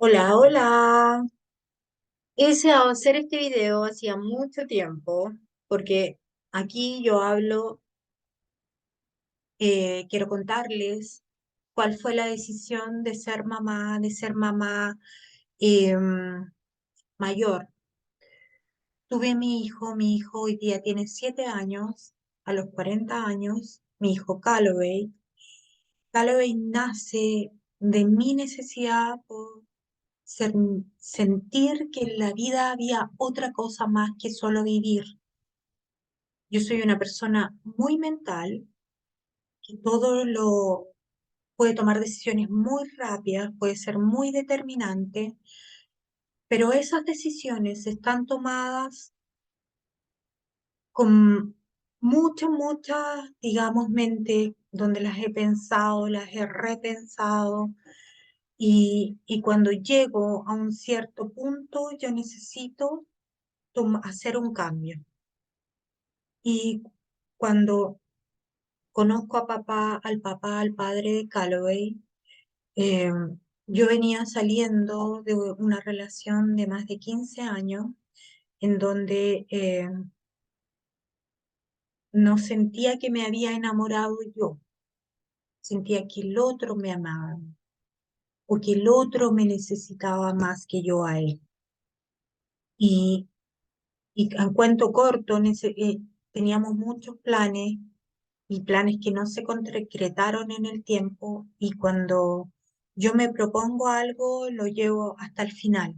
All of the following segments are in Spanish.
Hola, hola. He deseado hacer este video hacía mucho tiempo porque aquí yo hablo, quiero contarles cuál fue la decisión de ser mamá mayor. Tuve mi hijo hoy día tiene 7 años, a los 40 años, mi hijo Calloway. Calloway nace de mi necesidad por sentir que en la vida había otra cosa más que solo vivir. Yo soy una persona muy mental, que todo lo puede tomar decisiones muy rápidas, puede ser muy determinante, pero esas decisiones están tomadas con digamos, mente, donde las he pensado, las he repensado, y cuando llego a un cierto punto, yo necesito hacer un cambio. Y cuando conozco al padre de Calloway, eh, yo venía saliendo de una relación de más de 15 años en donde no sentía que me había enamorado yo, sentía que el otro me amaba o que el otro me necesitaba más que yo a él. Y, y en cuento corto, teníamos muchos planes y planes que no se concretaron en el tiempo, y cuando yo me propongo algo, lo llevo hasta el final,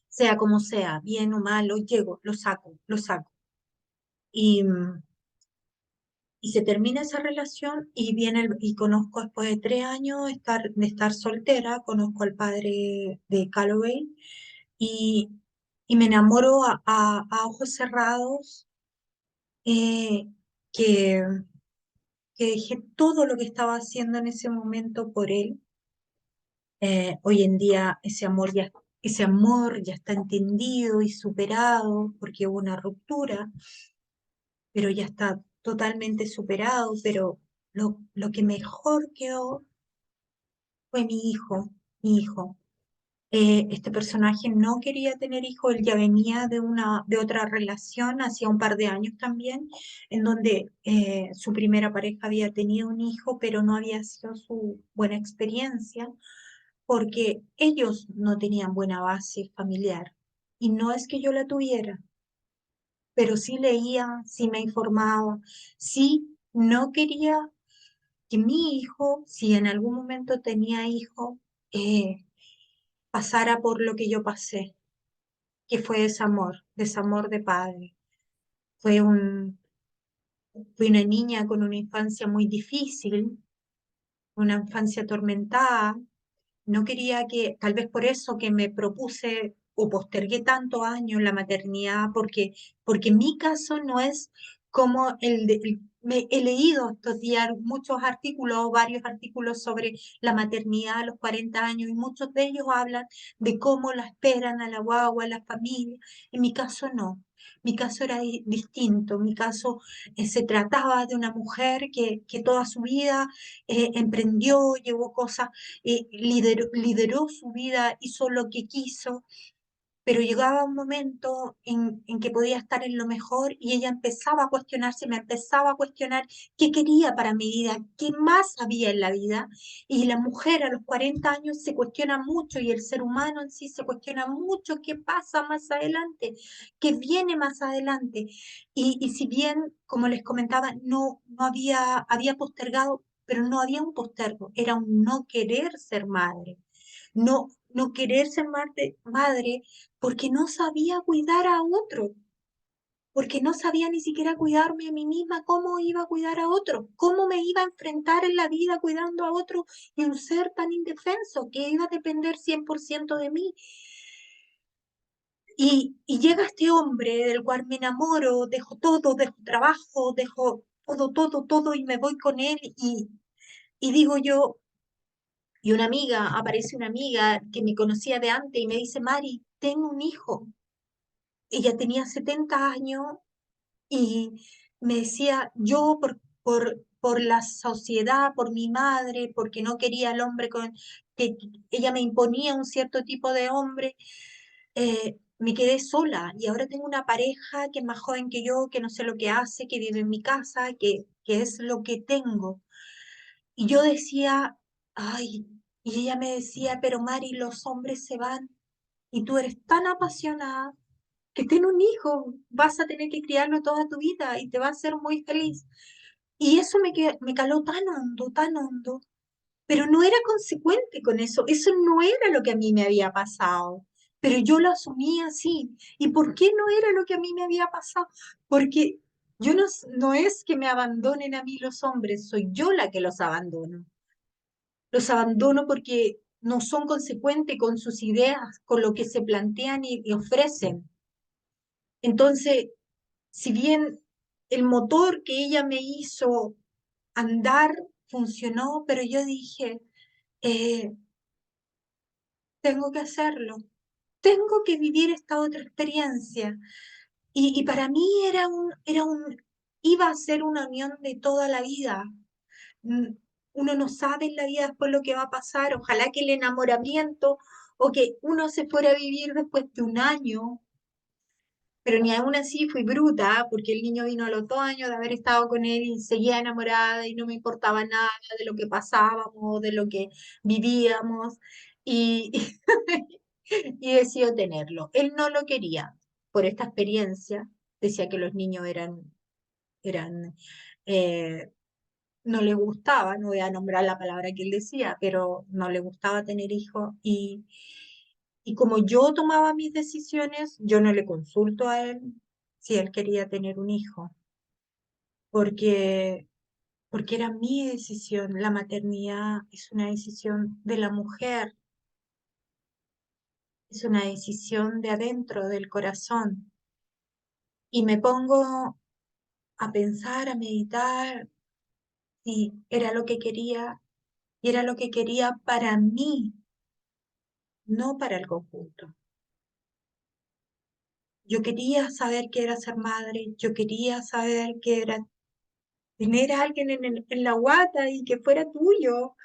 sea como sea, bien o mal, lo llego, lo saco, lo saco. Y, y se termina esa relación y y conozco después de 3 años de estar soltera, conozco al padre de Calloway y, y me enamoro a ojos cerrados, eh, que dejé todo lo que estaba haciendo en ese momento por él. Hoy en día ese amor ya está entendido y superado porque hubo una ruptura, pero ya está totalmente superado. Pero lo que mejor quedó fue mi hijo. Este personaje no quería tener hijos, él ya venía de otra relación hacía un par de años también, en donde su primera pareja había tenido un hijo, pero no había sido su buena experiencia porque ellos no tenían buena base familiar. Y no es que yo la tuviera, pero sí leía, sí me informaba, sí no quería que mi hijo, si en algún momento tenía hijo, pasara por lo que yo pasé, que fue desamor de padre. Fue fui una niña con una infancia muy difícil, una infancia atormentada. No quería tal vez por eso que me propuse o postergué tantos años la maternidad, porque mi caso no es como he leído estos días muchos artículos, varios artículos sobre la maternidad a los 40 años, y muchos de ellos hablan de cómo la esperan a la guagua, a la familia. En mi caso no. Mi caso era distinto. Mi caso se trataba de una mujer que toda su vida emprendió, llevó cosas, lideró su vida, hizo lo que quiso, pero llegaba un momento en que podía estar en lo mejor y ella empezaba a cuestionarse, me empezaba a cuestionar qué quería para mi vida, qué más había en la vida. Y la mujer a los 40 años se cuestiona mucho, y el ser humano en sí se cuestiona mucho qué pasa más adelante, qué viene más adelante. Y si bien, como les comentaba, no había postergado, pero no había un postergo, era un no querer ser madre. No querer ser madre porque no sabía cuidar a otro, porque no sabía ni siquiera cuidarme a mí misma. ¿Cómo iba a cuidar a otro? ¿Cómo me iba a enfrentar en la vida cuidando a otro y un ser tan indefenso que iba a depender 100% de mí? Y llega este hombre del cual me enamoro, dejo todo, dejo trabajo, dejo todo, y me voy con él, y digo yo, y aparece una amiga que me conocía de antes y me dice: Mari, tengo un hijo. Ella tenía 70 años y me decía: yo por la sociedad, por mi madre, porque no quería al hombre con que ella me imponía un cierto tipo de hombre, me quedé sola y ahora tengo una pareja que es más joven que yo, que no sé lo que hace, que vive en mi casa, que es lo que tengo. Y yo decía, ay, y ella me decía, pero Mari, los hombres se van y tú eres tan apasionada que ten un hijo, vas a tener que criarlo toda tu vida y te va a hacer muy feliz. Y eso me caló tan hondo, pero no era consecuente con eso no era lo que a mí me había pasado, pero yo lo asumí así. ¿Y por qué no era lo que a mí me había pasado? Porque yo no es que me abandonen a mí los hombres, soy yo la que los abandono. Los abandono porque no son consecuentes con sus ideas, con lo que se plantean y ofrecen. Entonces, si bien el motor que ella me hizo andar funcionó, pero yo dije, eh, tengo que hacerlo, tengo que vivir esta otra experiencia. Y para mí iba a ser una unión de toda la vida. Mm, Uno no sabe en la vida después lo que va a pasar, ojalá que el enamoramiento o que uno se fuera a vivir después de un año, pero ni aún así fui bruta, porque el niño vino a los 2 años de haber estado con él y seguía enamorada y no me importaba nada de lo que pasábamos, de lo que vivíamos, y, y decidió tenerlo. Él no lo quería por esta experiencia, decía que los niños eran no le gustaba, no voy a nombrar la palabra que él decía, pero no le gustaba tener hijos y como yo tomaba mis decisiones, yo no le consulto a él si él quería tener un hijo, porque, porque era mi decisión. La maternidad es una decisión de la mujer, es una decisión de adentro, del corazón. Y me pongo a pensar, a meditar, si era lo que quería, y era lo que quería para mí, no para el conjunto. Yo quería saber qué era ser madre, yo quería saber qué era tener a alguien en la guata y que fuera tuyo,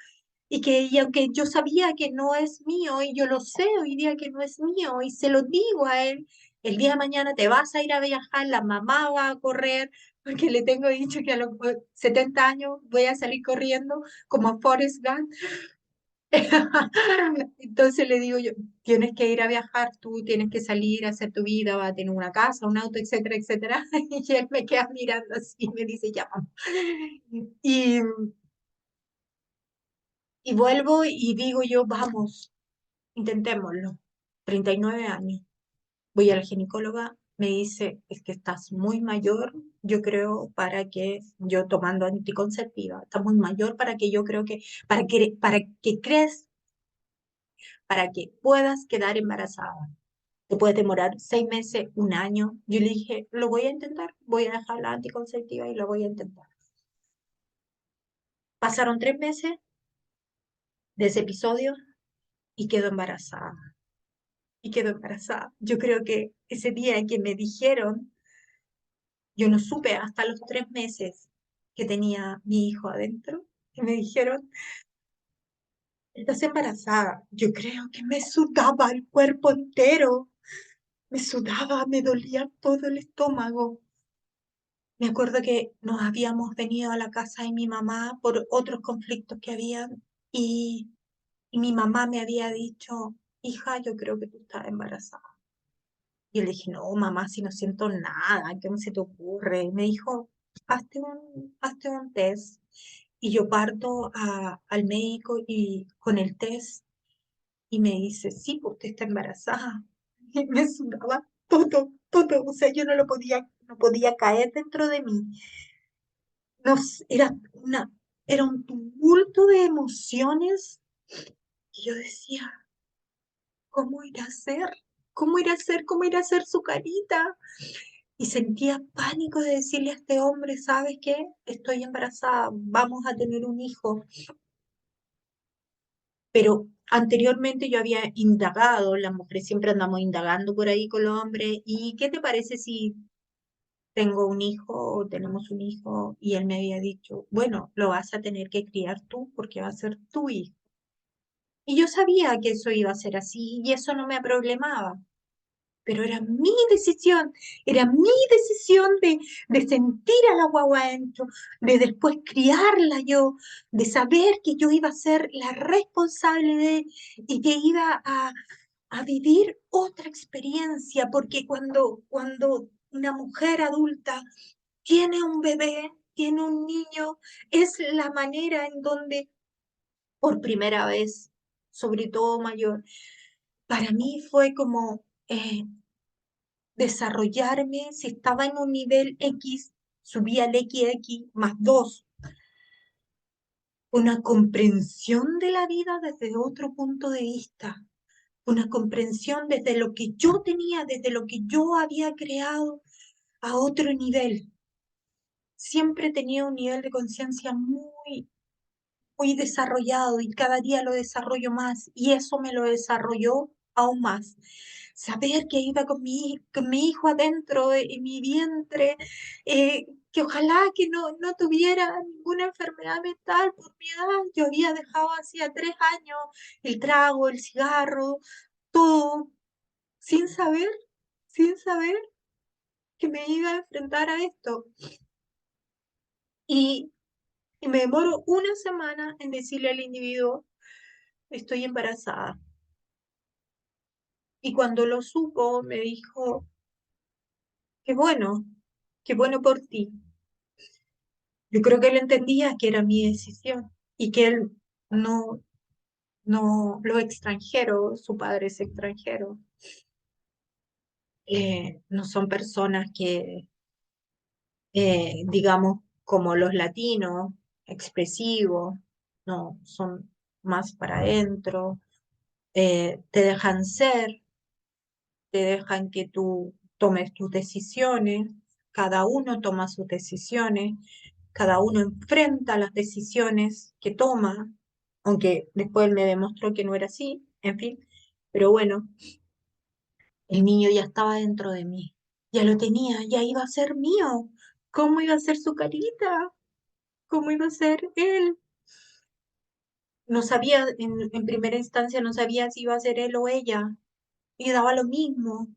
y aunque yo sabía que no es mío, y yo lo sé hoy día que no es mío, y se lo digo a él, el día de mañana te vas a ir a viajar, la mamá va a correr, porque le tengo dicho que a los 70 años voy a salir corriendo como Forrest Gump. Entonces le digo yo, tienes que ir a viajar, tú tienes que salir a hacer tu vida, va a tener una casa, un auto, etcétera, etcétera. Y él me queda mirando así y me dice, ya, vamos. Y, y vuelvo y digo yo, vamos, intentémoslo. 39 años. Voy a la ginecóloga, me dice, es que estás muy mayor, yo creo, para que yo tomando anticonceptiva, estás muy mayor para que yo creo que, para que crees, para que puedas quedar embarazada. Te puede demorar 6 meses, un año. Yo le dije, lo voy a intentar, voy a dejar la anticonceptiva y lo voy a intentar. Pasaron 3 meses de ese episodio y quedó embarazada. Y quedó embarazada. Yo creo que ese día en que me dijeron, yo no supe hasta los 3 meses que tenía mi hijo adentro, que me dijeron, estás embarazada. Yo creo que me sudaba el cuerpo entero, me sudaba, me dolía todo el estómago. Me acuerdo que nos habíamos venido a la casa de mi mamá por otros conflictos que habían y mi mamá me había dicho, hija, yo creo que tú estás embarazada. Y yo le dije, no, mamá, si no siento nada, ¿qué se te ocurre? Y me dijo, hazte un test. Y yo parto al médico y con el test y me dice, sí, pues usted está embarazada. Y me sudaba todo. O sea, yo no podía caer dentro de mí. No, era un tumulto de emociones y yo decía, ¿cómo irá a ser? ¿Cómo irá a ser? ¿Cómo irá a ser su carita? Y sentía pánico de decirle a este hombre, ¿sabes qué? Estoy embarazada, vamos a tener un hijo. Pero anteriormente yo había indagado, las mujeres siempre andamos indagando por ahí con los hombres, ¿y qué te parece si tengo un hijo o tenemos un hijo y él me había dicho, bueno, lo vas a tener que criar tú porque va a ser tu hijo. Y yo sabía que eso iba a ser así y eso no me problemaba, pero era mi decisión de sentir a la guagua adentro, de después criarla yo, de saber que yo iba a ser la responsable de y que iba a vivir otra experiencia, porque cuando una mujer adulta tiene un bebé, tiene un niño, es la manera en donde por primera vez, sobre todo mayor, para mí fue como desarrollarme, si estaba en un nivel X, subía al XX más 2, una comprensión de la vida desde otro punto de vista, una comprensión desde lo que yo tenía, desde lo que yo había creado a otro nivel. Siempre tenía un nivel de conciencia muy desarrollado y cada día lo desarrollo más y eso me lo desarrolló aún más. Saber que iba con mi hijo adentro en mi vientre, que ojalá que no tuviera ninguna enfermedad mental por mi edad. Yo había dejado hacía 3 años el trago, el cigarro, todo, sin saber, sin saber que me iba a enfrentar a esto. Y, y me demoro una semana en decirle al individuo, estoy embarazada. Y cuando lo supo, me dijo, qué bueno por ti. Yo creo que él entendía que era mi decisión y que él no, los extranjeros, su padre es extranjero, no son personas que, digamos, como los latinos, expresivos, no, son más para adentro, te dejan ser, te dejan que tú tomes tus decisiones, cada uno toma sus decisiones, cada uno enfrenta las decisiones que toma, aunque después él me demostró que no era así, en fin, pero bueno, el niño ya estaba dentro de mí, ya lo tenía, ya iba a ser mío. ¿Cómo iba a ser su carita? ¿Cómo iba a ser él? No sabía, en primera instancia no sabía si iba a ser él o ella, y daba lo mismo.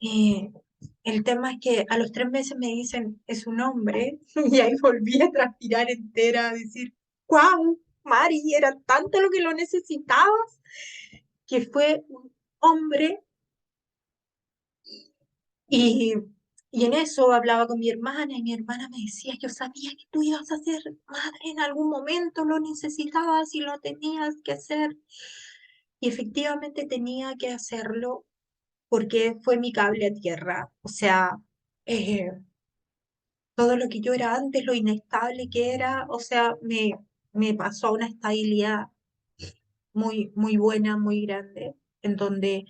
Eh, el tema es que a los 3 meses me dicen, es un hombre, y ahí volví a transpirar entera, a decir, ¡guau! Mari, era tanto lo que lo necesitabas, que fue un hombre, y, y en eso hablaba con mi hermana, y mi hermana me decía, yo sabía que tú ibas a ser madre en algún momento, lo necesitabas y lo tenías que hacer, y efectivamente tenía que hacerlo, porque fue mi cable a tierra, o sea, eh, todo lo que yo era antes, lo inestable que era, o sea, me pasó a una estabilidad muy buena, muy grande, en donde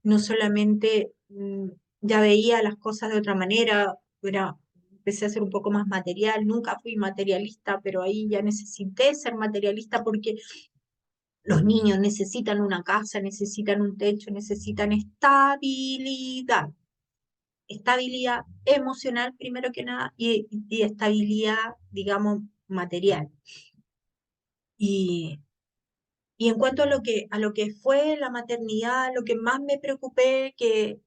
no solamente ya veía las cosas de otra manera, empecé a ser un poco más material, nunca fui materialista, pero ahí ya necesité ser materialista porque los niños necesitan una casa, necesitan un techo, necesitan estabilidad. Estabilidad emocional primero que nada y estabilidad, digamos, material. Y, y en cuanto a lo que fue la maternidad, lo que más me preocupé, que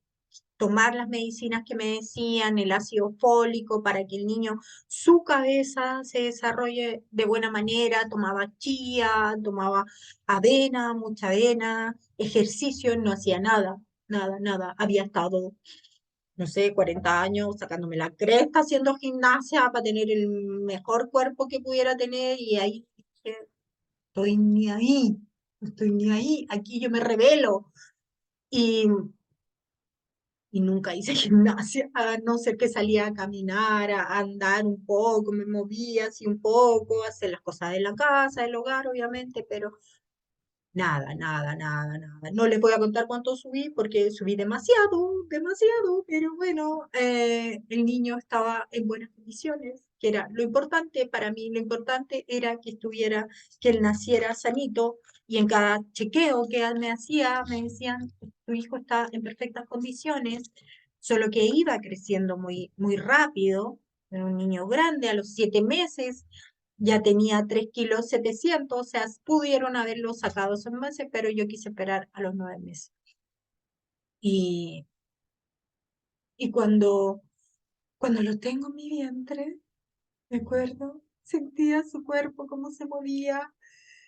tomar las medicinas que me decían, el ácido fólico para que el niño, su cabeza se desarrolle de buena manera, tomaba chía, tomaba avena, mucha avena, ejercicio, no hacía nada, nada, había estado no sé, 40 años sacándome la cresta haciendo gimnasia para tener el mejor cuerpo que pudiera tener y ahí dije, estoy ni ahí, no estoy ni ahí, aquí yo me revelo y, y nunca hice gimnasia, a no ser que salía a caminar, a andar un poco, me movía así un poco, hacer las cosas de la casa, del hogar obviamente, pero nada. No les voy a contar cuánto subí porque subí demasiado, pero bueno, el niño estaba en buenas condiciones, que era lo importante para mí, lo importante era que estuviera, que él naciera sanito y en cada chequeo que él me hacía, me decían, tu hijo está en perfectas condiciones, solo que iba creciendo muy, muy rápido. Era un niño grande, a los 7 meses ya tenía 3,7 kilos, o sea, pudieron haberlo sacado esos meses, pero yo quise esperar a los 9 meses. Y, y cuando lo tengo en mi vientre, me acuerdo, sentía su cuerpo, cómo se movía,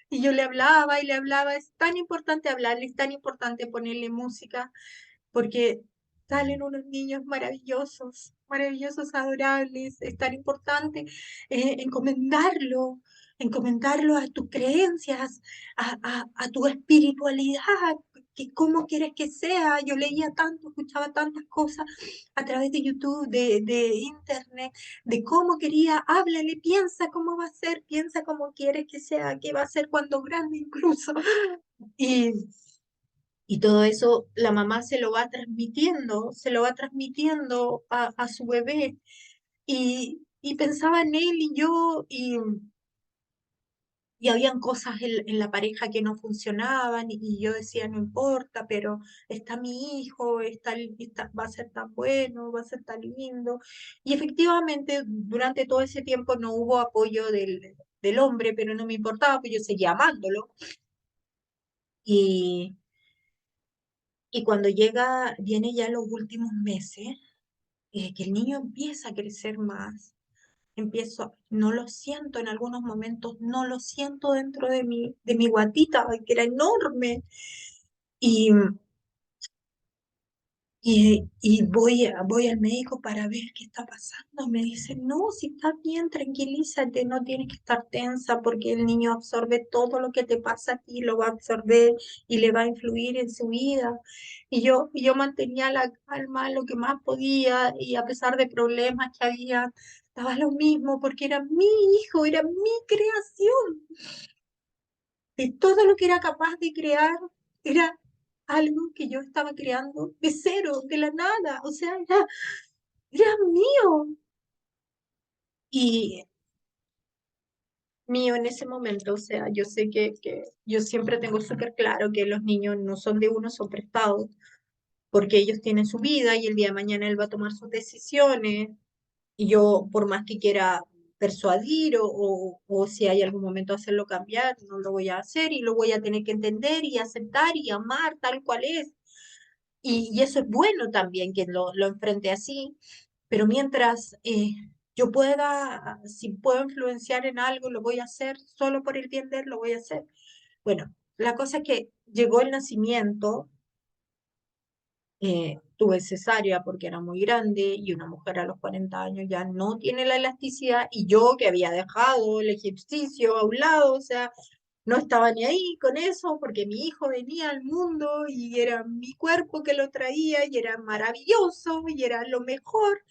y yo le hablaba y le hablaba. Es tan importante hablarle, es tan importante ponerle música, porque salen unos niños maravillosos, maravillosos, adorables. Es tan importante encomendarlo a tus creencias, a tu espiritualidad, que cómo quieres que sea. Yo leía tanto, escuchaba tantas cosas a través de YouTube, de Internet, de cómo quería. Háblale, piensa cómo va a ser, piensa cómo quieres que sea, qué va a ser cuando grande incluso. Y y todo eso la mamá se lo va transmitiendo a su bebé. Y pensaba en él y yo, y habían cosas en la pareja que no funcionaban, y yo decía, no importa, pero está mi hijo, va a ser tan bueno, va a ser tan lindo. Y efectivamente, durante todo ese tiempo no hubo apoyo del hombre, pero no me importaba, pues yo seguía amándolo. Y, y cuando viene ya los últimos meses, que el niño empieza a crecer más, no lo siento en algunos momentos, no lo siento dentro de mi guatita, ay, que era enorme. Y, y voy al médico para ver qué está pasando. Me dice, no, si estás bien, tranquilízate, no tienes que estar tensa, porque el niño absorbe todo lo que te pasa a ti, lo va a absorber y le va a influir en su vida. Y yo mantenía la calma lo que más podía, y a pesar de problemas que había, estaba lo mismo, porque era mi hijo, era mi creación. De todo lo que era capaz de crear, era algo que yo estaba creando de cero, de la nada, o sea, era mío. Y mío en ese momento, o sea, yo sé que yo siempre tengo súper claro que los niños no son de uno, son prestados, porque ellos tienen su vida y el día de mañana él va a tomar sus decisiones. Y yo, por más que quiera persuadir o si hay algún momento hacerlo cambiar, no lo voy a hacer, y lo voy a tener que entender y aceptar y amar tal cual es. Y eso es bueno también, que lo enfrente así. Pero mientras yo pueda, si puedo influenciar en algo, lo voy a hacer, solo por el bien de él, lo voy a hacer. Bueno, la cosa es que llegó el nacimiento. Tuve cesárea porque era muy grande, y una mujer a los 40 años ya no tiene la elasticidad, y yo, que había dejado el ejercicio a un lado, o sea, no estaba ni ahí con eso, porque mi hijo venía al mundo y era mi cuerpo que lo traía y era maravilloso y era lo mejor,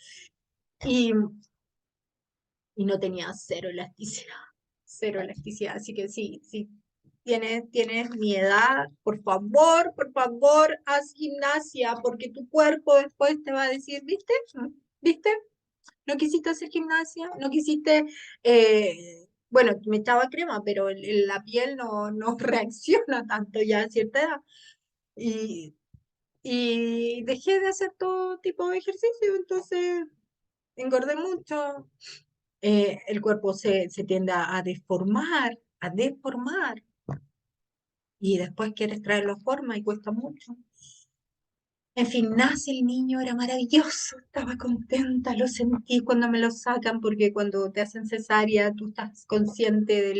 y, y no tenía cero elasticidad, cero elasticidad. Así que sí, sí, tienes mi edad, por favor, haz gimnasia, porque tu cuerpo después te va a decir, ¿viste? ¿Viste? No quisiste hacer gimnasia, no quisiste, bueno, me echaba crema, pero la piel no reacciona tanto ya a cierta edad. Y, y dejé de hacer todo tipo de ejercicio, entonces engordé mucho. El cuerpo se tiende a deformar, y después quieres traerlo a forma y cuesta mucho. En fin, nace el niño, era maravilloso, estaba contenta, lo sentí cuando me lo sacan, porque cuando te hacen cesárea tú estás consciente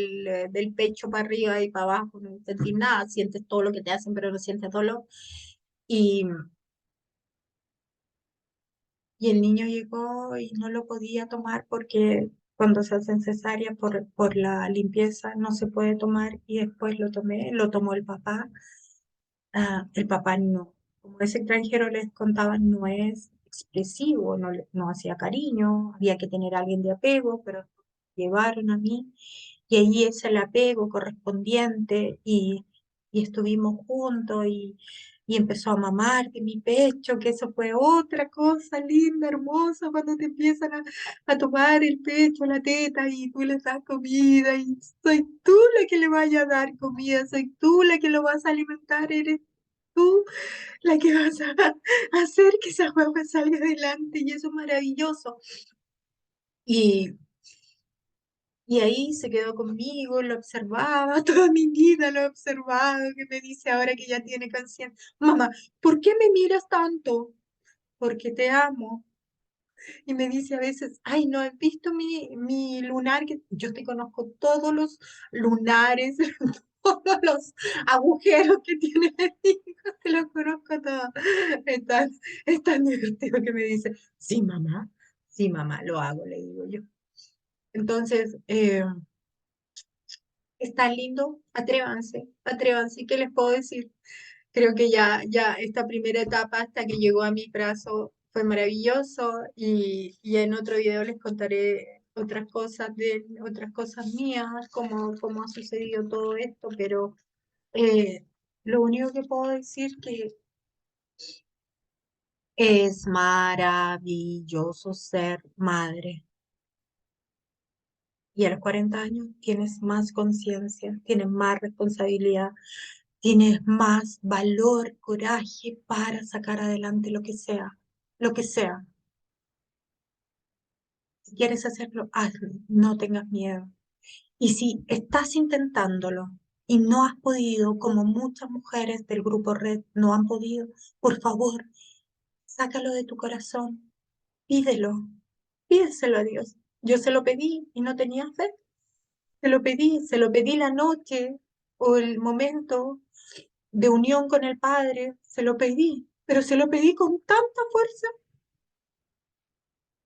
del pecho para arriba y para abajo, no sentís nada, sientes todo lo que te hacen, pero no sientes dolor. Y, y el niño llegó y no lo podía tomar, porque cuando se hacen cesárea por la limpieza no se puede tomar, y después lo tomó el papá. El papá no, como es extranjero, les contaba, no es expresivo, no hacía cariño, había que tener a alguien de apego, pero llevaron a mí, y ahí es el apego correspondiente, y estuvimos juntos, y empezó a mamar de mi pecho, que eso fue otra cosa linda, hermosa, cuando te empiezan a tomar el pecho, la teta, y tú les das comida, y soy tú la que le vaya a dar comida, soy tú la que lo vas a alimentar, eres tú la que vas a hacer que esa guagua salga adelante y eso es maravilloso. Y, y ahí se quedó conmigo, lo observaba, toda mi vida lo he observado, que me dice ahora que ya tiene conciencia, mamá, ¿por qué me miras tanto? Porque te amo. Y me dice a veces, ay, ¿no has visto mi lunar? Que yo te conozco todos los lunares, todos los agujeros que tiene el hijo, te los conozco todos. Es tan, es tan divertido que me dice, sí, mamá, lo hago, le digo yo. Entonces, está lindo, atrévanse, atrévanse, ¿qué les puedo decir? Creo que ya esta primera etapa hasta que llegó a mi brazo fue maravilloso y en otro video les contaré otras cosas mías, cómo ha sucedido todo esto, pero eh, lo único que puedo decir que es maravilloso ser madre. Y a los 40 años tienes más conciencia, tienes más responsabilidad, tienes más valor, coraje para sacar adelante lo que sea, lo que sea. Si quieres hacerlo, hazlo, no tengas miedo. Y si estás intentándolo y no has podido, como muchas mujeres del grupo Red no han podido, por favor, sácalo de tu corazón, pídelo, pídeselo a Dios. Yo se lo pedí y no tenía fe. Se lo pedí la noche o el momento de unión con el Padre, se lo pedí, pero se lo pedí con tanta fuerza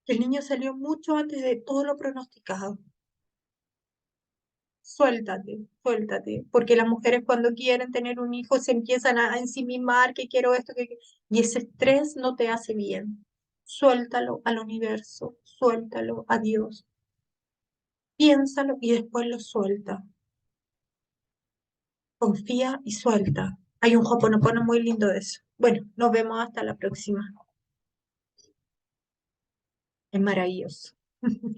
que el niño salió mucho antes de todo lo pronosticado. Suéltate, suéltate, porque las mujeres cuando quieren tener un hijo se empiezan a ensimismar, que quiero esto, y ese estrés no te hace bien. Suéltalo al universo, suéltalo a Dios, piénsalo y después lo suelta. Confía y suelta. Hay un hoponopono muy lindo de eso. Bueno, nos vemos hasta la próxima. Es maravilloso.